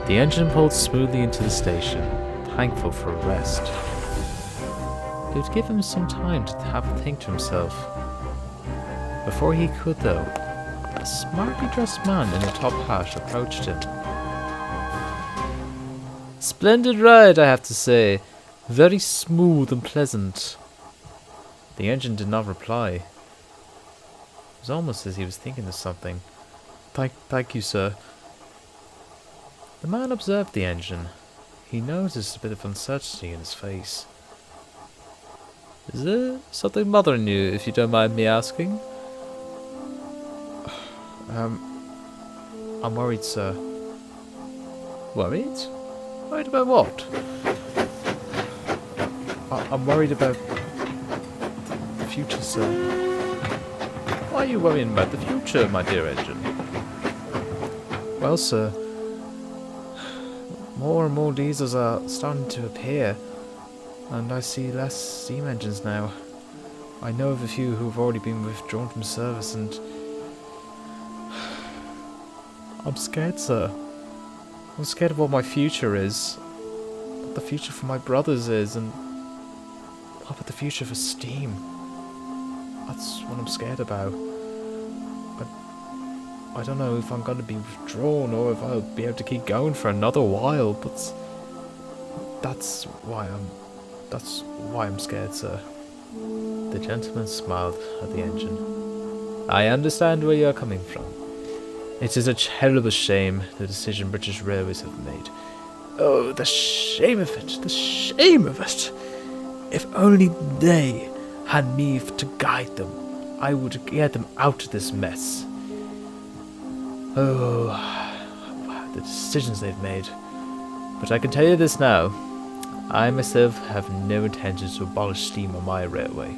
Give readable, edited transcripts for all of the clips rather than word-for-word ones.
The engine pulled smoothly into the station, thankful for a rest. It would give him some time to have a think to himself. Before he could, though, a smartly dressed man in a top hat approached him. "Splendid ride, I have to say. Very smooth and pleasant." The engine did not reply. It was almost as he was thinking of something. Thank you, sir." The man observed the engine. He noticed a bit of uncertainty in his face. "Is there something bothering you, if you don't mind me asking?" I'm worried, sir." "Worried? Worried about what?" I'm worried about the future, sir." "Why are you worrying about the future, my dear engine?" "Well, sir, more and more diesels are starting to appear, and I see less steam engines now. I know of a few who have already been withdrawn from service, and I'm scared, sir. I'm scared of what my future is, what the future for my brothers is, and what about the future for steam? That's what I'm scared about. I don't know if I'm going to be withdrawn or if I'll be able to keep going for another while, but that's why I'm scared, sir." The gentleman smiled at the engine. "I understand where you are coming from. It is a terrible shame, the decision British Railways have made. Oh, the shame of it! The shame of it! If only they had me to guide them, I would get them out of this mess. Oh, the decisions they've made. But I can tell you this now. I myself have no intention to abolish steam on my railway."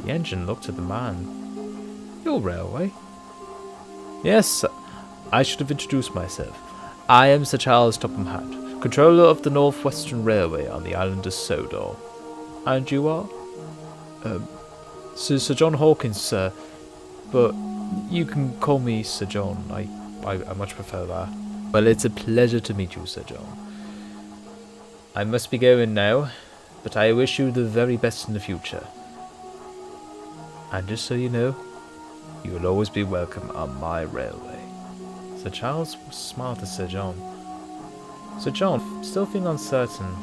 The engine looked at the man. "Your railway?" "Yes, I should have introduced myself. I am Sir Charles Topham Hatt, controller of the North Western Railway on the island of Sodor." "And you are?" Sir John Hawkins, sir. But you can call me Sir John. I much prefer that." "Well, it's a pleasure to meet you, Sir John. I must be going now, but I wish you the very best in the future. And just so you know, you will always be welcome on my railway." Sir Charles smiled at Sir John. Sir John, still feeling uncertain,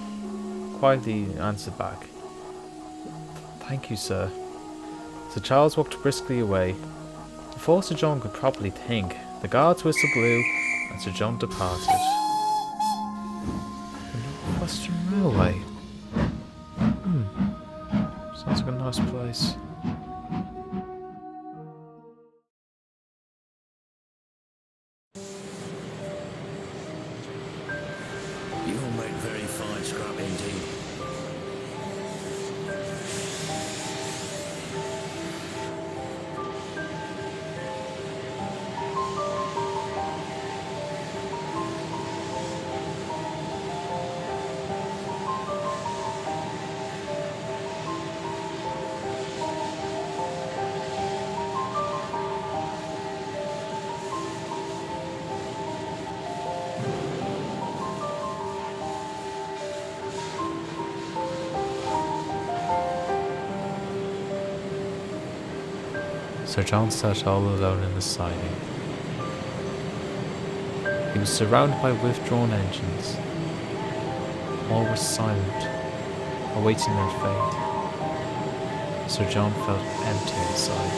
quietly answered back, "Thank you, sir." Sir Charles walked briskly away. Before Sir John could properly think, the guard's whistle blew and Sir John departed. The North Western Railway. Sounds like a nice place. You'll make very fine scrap indeed. Sir John sat all alone in the siding. He was surrounded by withdrawn engines. All were silent, awaiting their fate. Sir John felt empty inside.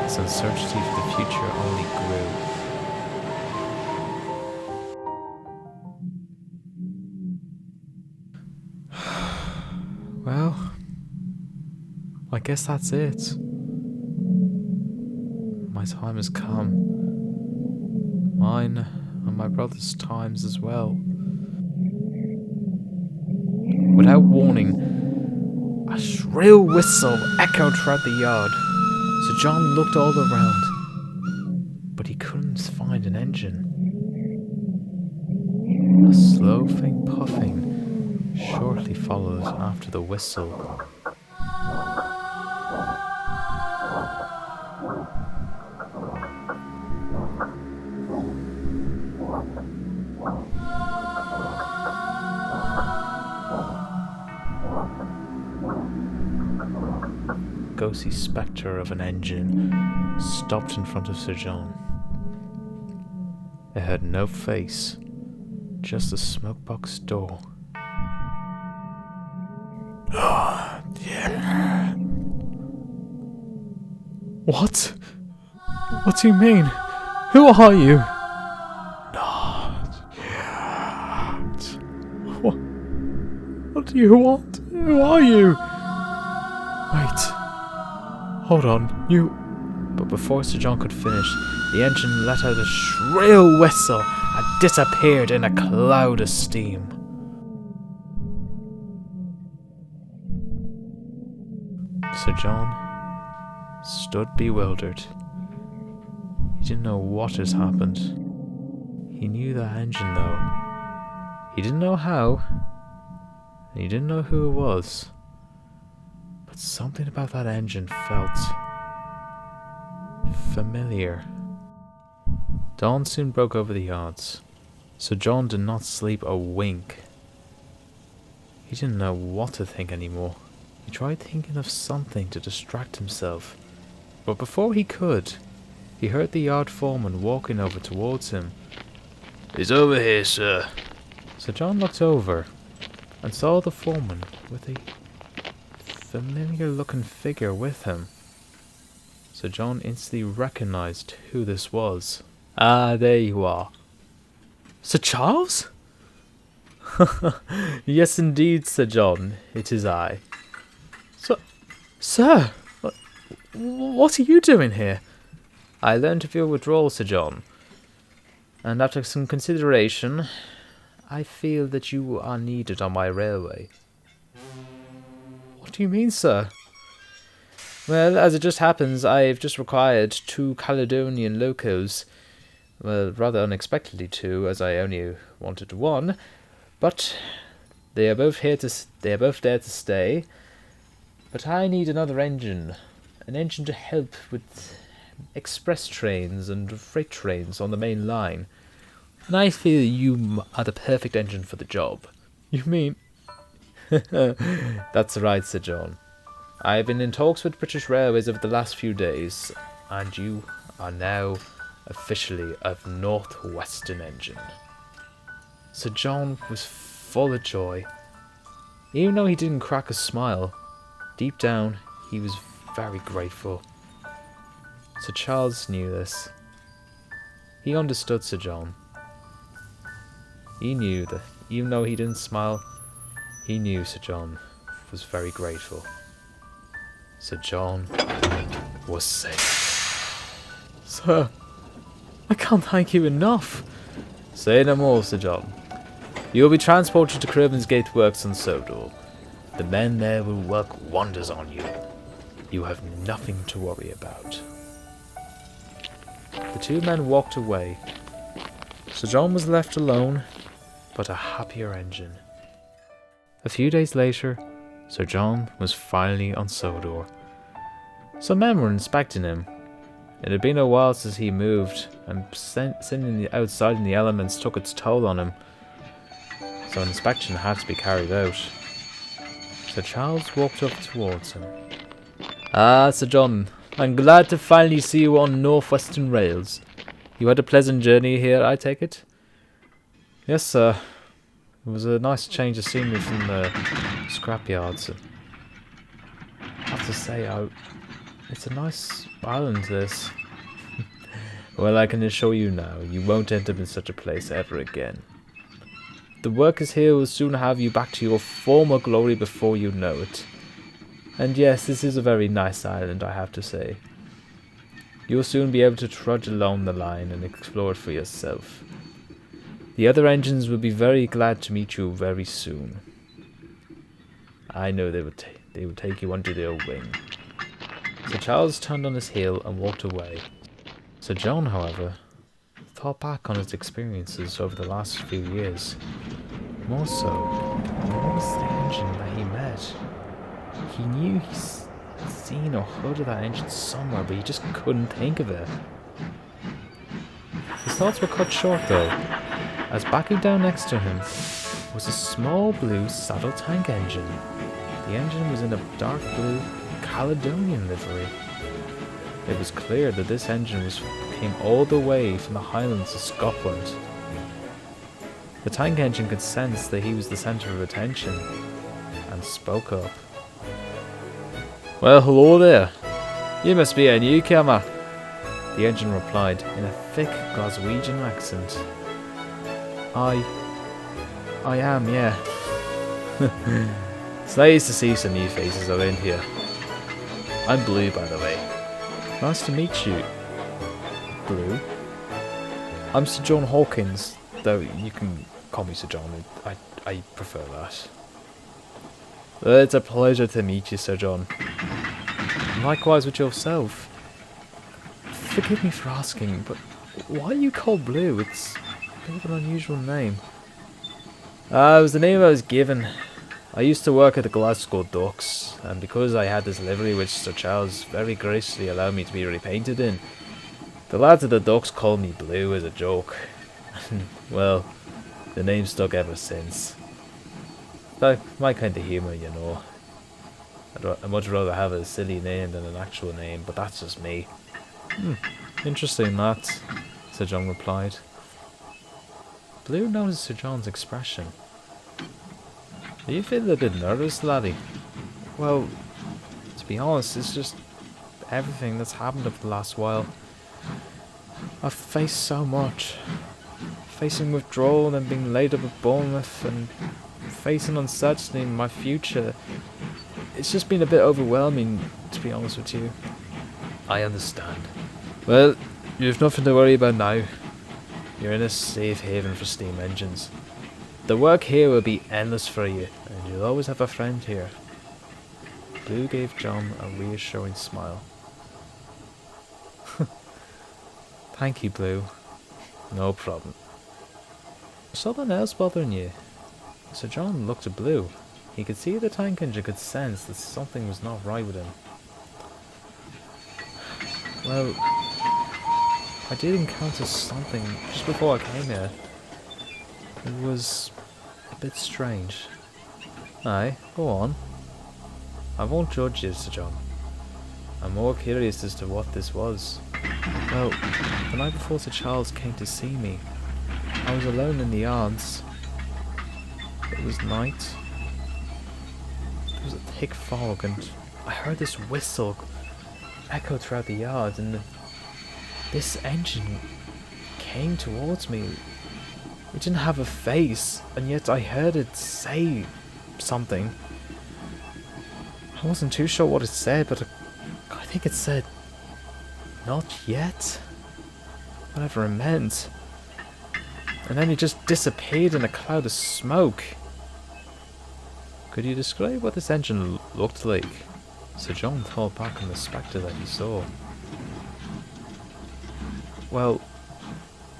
His uncertainty for the future only grew. Well, I guess that's it. My time has come. Mine and my brother's times as well. Without warning, a shrill whistle echoed throughout the yard. Sir John looked all around, but he couldn't find an engine. A slow, faint puffing shortly followed after the whistle. ghostly spectre of an engine stopped in front of Sir John. It had no face, just a smokebox door. Oh, yeah. What? What do you mean? Who are you? Not yet. What do you want? Who are you? Wait. Hold on. You... But before Sir John could finish, the engine let out a shrill whistle and disappeared in a cloud of steam. Sir John stood bewildered. He didn't know what had happened. He knew that engine though. He didn't know how, and he didn't know who it was. But something about that engine felt familiar. Dawn soon broke over the yards. Sir John did not sleep a wink. He didn't know what to think anymore. He tried thinking of something to distract himself. But before he could, he heard the yard foreman walking over towards him. He's over here, sir. Sir John looked over and saw the foreman with a familiar-looking figure with him. Sir John instantly recognized who this was. Ah, there you are. Sir Charles? Yes, indeed, Sir John. It is I. Sir, what are you doing here? I learned of your withdrawal, Sir John, and after some consideration, I feel that you are needed on my railway. What do you mean, sir? Well, as it just happens, I've just required 2 Caledonian locos. Well, rather unexpectedly 2, as I only wanted 1. But they are both there to stay. But I need another engine. An engine to help with express trains and freight trains on the main line. And I feel you are the perfect engine for the job. You mean? That's right, Sir John. I've been in talks with British Railways over the last few days, and you are now officially a Northwestern engine. Sir John was full of joy. Even though he didn't crack a smile, deep down he was very grateful. Sir Charles knew this. He understood Sir John. He knew that even though he didn't smile, he knew Sir John was very grateful. Sir John was safe. Sir, I can't thank you enough. Say no more, Sir John. You will be transported to Crowman's Gate Works on Sodor. The men there will work wonders on you. You have nothing to worry about. The 2 men walked away. Sir John was left alone, but a happier engine. A few days later, Sir John was finally on Sodor. Some men were inspecting him. It had been a while since he moved, and sitting outside in the elements took its toll on him. So an inspection had to be carried out. Sir Charles walked up towards him. Ah, Sir John, I'm glad to finally see you on Northwestern Rails. You had a pleasant journey here, I take it? Yes, sir. It was a nice change of scenery from the scrapyards. I have to say, it's a nice island, this. Well, I can assure you now, you won't end up in such a place ever again. The workers here will soon have you back to your former glory before you know it. And yes, this is a very nice island, I have to say. You will soon be able to trudge along the line and explore it for yourself. The other engines will be very glad to meet you very soon. I know they will take you under their wing. Sir Charles turned on his heel and walked away. Sir John, however, thought back on his experiences over the last few years. More so, what was the engine that he met? He knew he'd seen or heard of that engine somewhere, but he just couldn't think of it. His thoughts were cut short though, as backing down next to him was a small blue saddle tank engine. The engine was in a dark blue Caledonian livery. It was clear that this engine came all the way from the Highlands of Scotland. The tank engine could sense that he was the centre of attention, and spoke up. "Well, hello there. You must be a newcomer." The engine replied in a thick Glaswegian accent. I am, yeah. It's nice to see some new faces around here. I'm Blue, by the way. Nice to meet you. Blue? I'm Sir John Hawkins, though you can call me Sir John. I prefer that. It's a pleasure to meet you, Sir John. Likewise with yourself. Forgive me for asking, but why are you called Blue? It's a bit of an unusual name. It was the name I was given. I used to work at the Glasgow Docks, and because I had this livery which Sir Charles very graciously allowed me to be repainted in, the lads at the docks called me Blue as a joke. Well, the name stuck ever since. My kind of humour, you know. I'd much rather have a silly name than an actual name, but that's just me. Interesting that, Sir John replied. Blue noticed Sir John's expression. "Do you feel a bit nervous, laddie?" "Well, to be honest, it's just everything that's happened over the last while. I've faced so much. Facing withdrawal and then being laid up at Bournemouth and facing uncertainty in my future. It's just been a bit overwhelming, to be honest with you." "I understand. Well, you've nothing to worry about now. You're in a safe haven for steam engines. The work here will be endless for you, and you'll always have a friend here." Blue gave John a reassuring smile. "Thank you, Blue." "No problem." "Something else bothering you?" Sir John looked at Blue. He could see the tank engine could sense that something was not right with him. "Well, I did encounter something just before I came here. It was a bit strange." "Aye, go on." "I won't judge you, Sir John. I'm more curious as to what this was." "Well, the night before Sir Charles came to see me, I was alone in the yards. It was night. There was a thick fog, and I heard this whistle echo throughout the yard, and this engine came towards me. It didn't have a face, and yet I heard it say something. I wasn't too sure what it said, but I think it said, 'Not yet,' whatever it meant. And then it just disappeared in a cloud of smoke." "Could you describe what this engine looked like?" Sir John thought back on the spectre that he saw. "Well,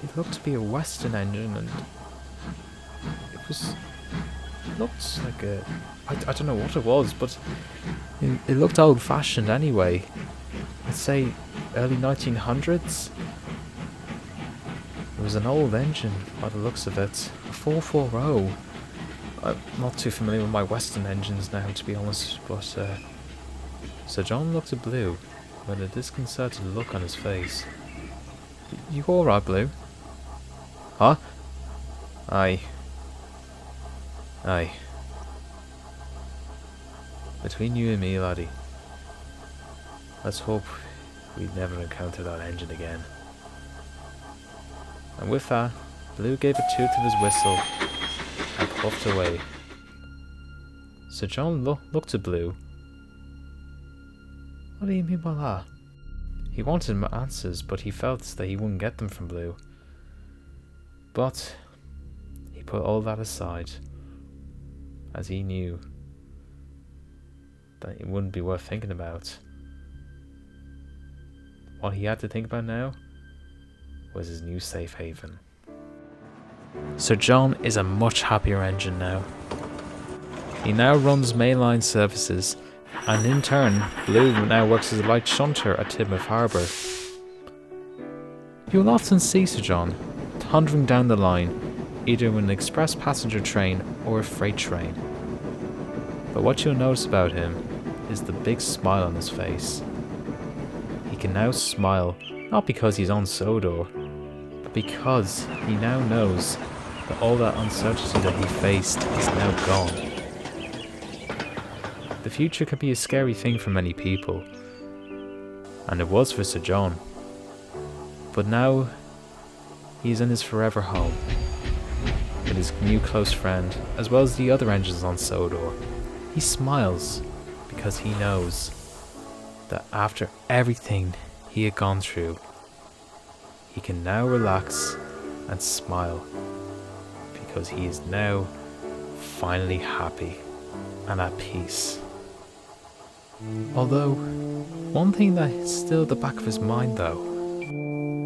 it looked to be a Western engine, and it looked like I don't know what it was, but it looked old-fashioned anyway. I'd say early 1900s. It was an old engine by the looks of it, a 440. I'm not too familiar with my Western engines now, to be honest, but Sir John looked at Blue with a disconcerted look on his face. "You alright, Blue?" "Huh?" Aye. Between you and me, laddie, let's hope we never encounter that engine again." And with that, Blue gave a toot of his whistle and puffed away. Sir John looked at Blue. "What do you mean by that?" He wanted answers, but he felt that he wouldn't get them from Blue. But he put all that aside, as he knew that it wouldn't be worth thinking about. What he had to think about now was his new safe haven. Sir John is a much happier engine now. He now runs mainline services, and in turn, Blue now works as a light shunter at Teignmouth Harbour. You will often see Sir John thundering down the line, either with an express passenger train or a freight train. But what you'll notice about him is the big smile on his face. He can now smile, not because he's on Sodor, but because he now knows that all that uncertainty that he faced is now gone. The future can be a scary thing for many people, and it was for Sir John. But now, he's in his forever home, with his new close friend, as well as the other engines on Sodor. He smiles because he knows that after everything he had gone through, he can now relax and smile because he is now finally happy and at peace. Although, one thing that is still at the back of his mind though,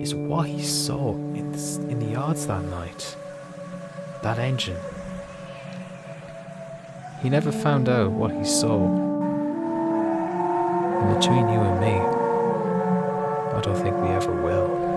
is what he saw in the yards that night. That engine. He never found out what he saw. And between you and me, I don't think we ever will.